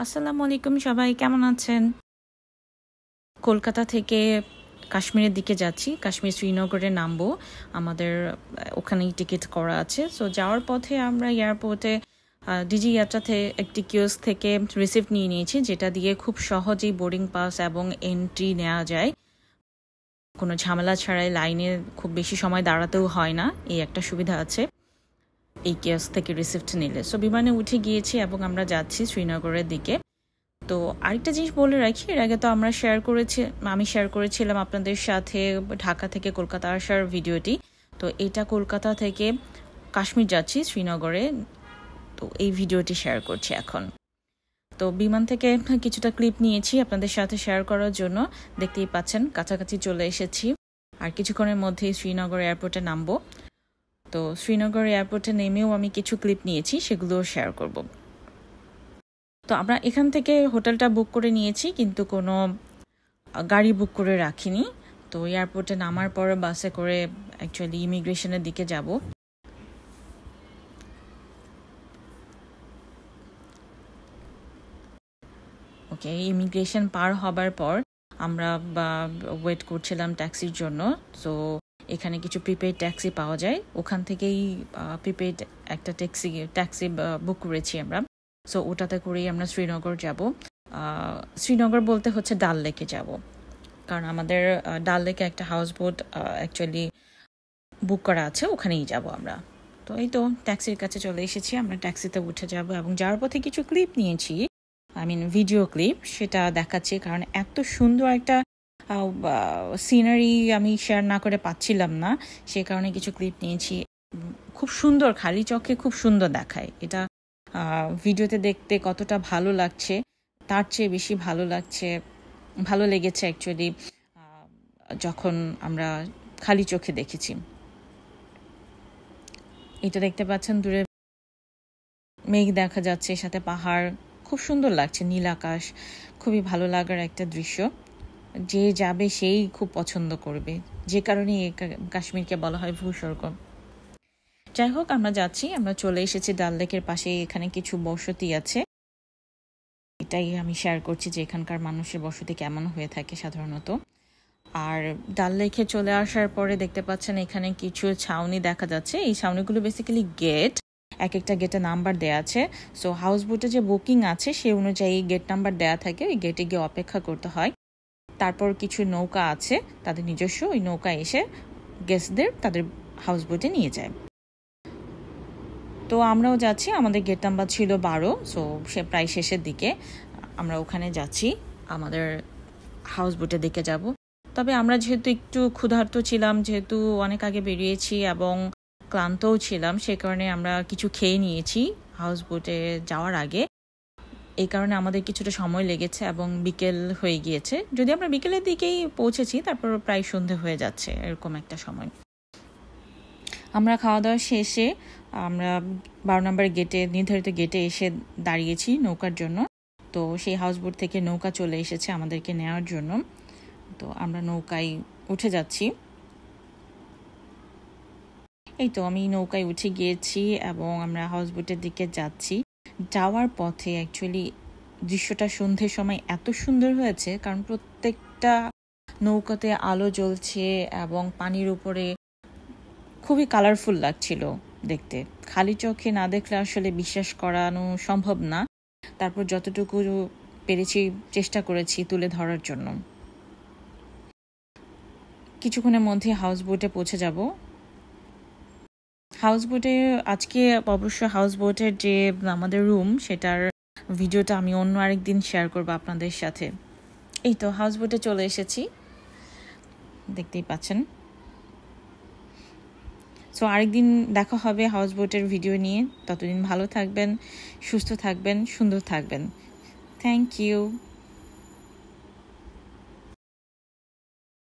আসসালামু আলাইকুম সবাই কেমন আছেন? কলকাতা থেকে কাশ্মীরের দিকে যাচ্ছি। কাশ্মীর শ্রীনগরে নামবো। আমাদের ওখানেই টিকিট করা আছে। সো যাওয়ার পথে আমরা এয়ারপোর্টে ডিজি ইয়াত্রাতে একটি কিওস্ক থেকে রিসিপ্ট নিয়ে নিয়েছি, যেটা দিয়ে খুব সহজেই বোর্ডিং পাস এবং এন্ট্রি নেওয়া যায়। কোনো ঝামেলা ছাড়াই লাইনে খুব বেশি সময় দাঁড়াতেও হয় না, এই একটা সুবিধা আছে এই কিওস্ক থেকে রিসিপ্ট নিলে। সো বিমানে উঠে গিয়েছি এবং আমরা যাচ্ছি শ্রীনগরের দিকে। তো আরেকটা জিনিস বলে রাখি, এর আগে তো আমি শেয়ার করেছিলাম আপনাদের সাথে ঢাকা থেকে কলকাতা আসার ভিডিওটি। তো এটা কলকাতা থেকে কাশ্মীর যাচ্ছি শ্রীনগরে, তো এই ভিডিওটি শেয়ার করছি এখন। তো বিমান থেকে কিছুটা ক্লিপ নিয়েছি আপনাদের সাথে শেয়ার করার জন্য। দেখতেই পাচ্ছেন কাছাকাছি চলে এসেছি, আর কিছুক্ষণের মধ্যেই শ্রীনগর এয়ারপোর্টে নামবো। তো শ্রীনগর এয়ারপোর্টে নেমেও আমি কিছু ক্লিপ নিয়েছি, সেগুলোও শেয়ার করব। তো আমরা এখান থেকে হোটেলটা বুক করে নিয়েছি, কিন্তু কোনো গাড়ি বুক করে রাখিনি। তো এয়ারপোর্টে নামার পরে বাসে করে অ্যাকচুয়ালি ইমিগ্রেশনের দিকে যাব। ওকে, ইমিগ্রেশন পার হবার পর আমরা ওয়েট করছিলাম ট্যাক্সির জন্য। সো এখানে কিছু প্রিপেড ট্যাক্সি পাওয়া যায়, ওখান থেকেই প্রিপেড একটা ট্যাক্সি বুক করেছি আমরা। সো ওটাতে করেই আমরা শ্রীনগর যাব। শ্রীনগর বলতে হচ্ছে ডাল লেকে যাব, কারণ আমাদের ডাল লেকে একটা হাউস বোট অ্যাকচুয়ালি বুক করা আছে, ওখানেই যাব আমরা। তো এই তো ট্যাক্সির কাছে চলে এসেছি, আমরা ট্যাক্সিতে উঠে যাব এবং যাওয়ার পথে কিছু ক্লিপ নিয়েছি, ভিডিও ক্লিপ, সেটা দেখাচ্ছি। কারণ এত সুন্দর একটা সিনারি আমি শেয়ার না করে পাচ্ছিলাম না, সে কারণে কিছু ক্লিপ নিয়েছি। খুব সুন্দর, খালি চোখে খুব সুন্দর দেখায়। এটা ভিডিওতে দেখতে কতটা ভালো লাগছে তার চেয়ে বেশি ভালো লেগেছে অ্যাকচুয়ালি যখন আমরা খালি চোখে দেখেছি। এটা দেখতে পাচ্ছেন দূরে মেঘ দেখা যাচ্ছে, সাথে পাহাড়, খুব সুন্দর লাগছে, নীল আকাশ, খুবই ভালো লাগার একটা দৃশ্য। যে যাবে সেই খুব পছন্দ করবে, যে কারণে কাশ্মীরকে বলা হয় ভূস্বর্গ। যাই হোক, আমরা যাচ্ছি, আমরা চলে এসেছি ডাল লেকের পাশে। এখানে কিছু বসতি আছে, এটাই আমি শেয়ার করছি যে এখানকার মানুষের বসতি কেমন হয়ে থাকে সাধারণত। আর ডাল লেকে চলে আসার পরে দেখতে পাচ্ছেন এখানে কিছু ছাউনি দেখা যাচ্ছে। এই ছাউনিগুলো বেসিক্যালি গেট, এক একটা গেটে নাম্বার দেওয়া আছে। সো হাউস বোটে যে বুকিং আছে সে অনুযায়ী গেট নাম্বার দেওয়া থাকে, ওই গেটে গিয়ে অপেক্ষা করতে হয়। তারপর কিছু নৌকা আছে তাদের নিজস্ব, ওই নৌকা এসে গেস্টদের তাদের হাউস বোটে নিয়ে যায়। তো আমরাও যাচ্ছি, আমাদের গেট নাম্বার ছিল 12। সো সে প্রায় শেষের দিকে আমরা ওখানে যাচ্ছি, আমাদের হাউস বোটের দিকে যাব। তবে আমরা যেহেতু একটু ক্ষুধার্ত ছিলাম, যেহেতু অনেক আগে বেরিয়েছি এবং ক্লান্তও ছিলাম, সে কারণে আমরা কিছু খেয়ে নিয়েছি হাউস বোটে যাওয়ার আগে। এই কারণে আমাদের কিছুটা সময় লেগেছে এবং বিকেল হয়ে গিয়েছে। যদি আমরা বিকেলের দিকেই পৌঁছেছি, তারপর প্রায় সন্ধে হয়ে যাচ্ছে, এরকম একটা সময়। আমরা খাওয়া দাওয়া শেষে আমরা 12 নম্বর গেটে, নির্ধারিত গেটে এসে দাঁড়িয়েছি নৌকার জন্য। তো সেই হাউস বোট থেকে নৌকা চলে এসেছে আমাদেরকে নেওয়ার জন্য। তো আমরা নৌকায় উঠে যাচ্ছি। এই তো আমি নৌকায় উঠে গিয়েছি এবং আমরা হাউস বোটের দিকে যাচ্ছি। যাওয়ার পথে অ্যাকচুয়ালি দৃশ্যটা সন্ধ্যের সময় এত সুন্দর হয়েছে, কারণ প্রত্যেকটা নৌকাতে আলো জ্বলছে এবং পানির উপরে খুবই কালারফুল লাগছিল দেখতে। খালি চোখে না দেখলে আসলে বিশ্বাস করানো সম্ভব না। তারপর যতটুকু পেরেছি চেষ্টা করেছি তুলে ধরার জন্য। কিছুক্ষণের মধ্যে হাউস বোটে পৌঁছে যাব। হাউস বোটে আজকে অবশ্য হাউস বোটের যে আমাদের রুম, সেটার ভিডিওটা আমি অন্য আরেকদিন শেয়ার করব আপনাদের সাথে। এই তো হাউস বোটে চলে এসেছি, দেখতেই পাচ্ছেন। সো আরেকদিন দেখা হবে হাউস বোটের ভিডিও নিয়ে। ততদিন ভালো থাকবেন, সুস্থ থাকবেন, সুন্দর থাকবেন। Thank you.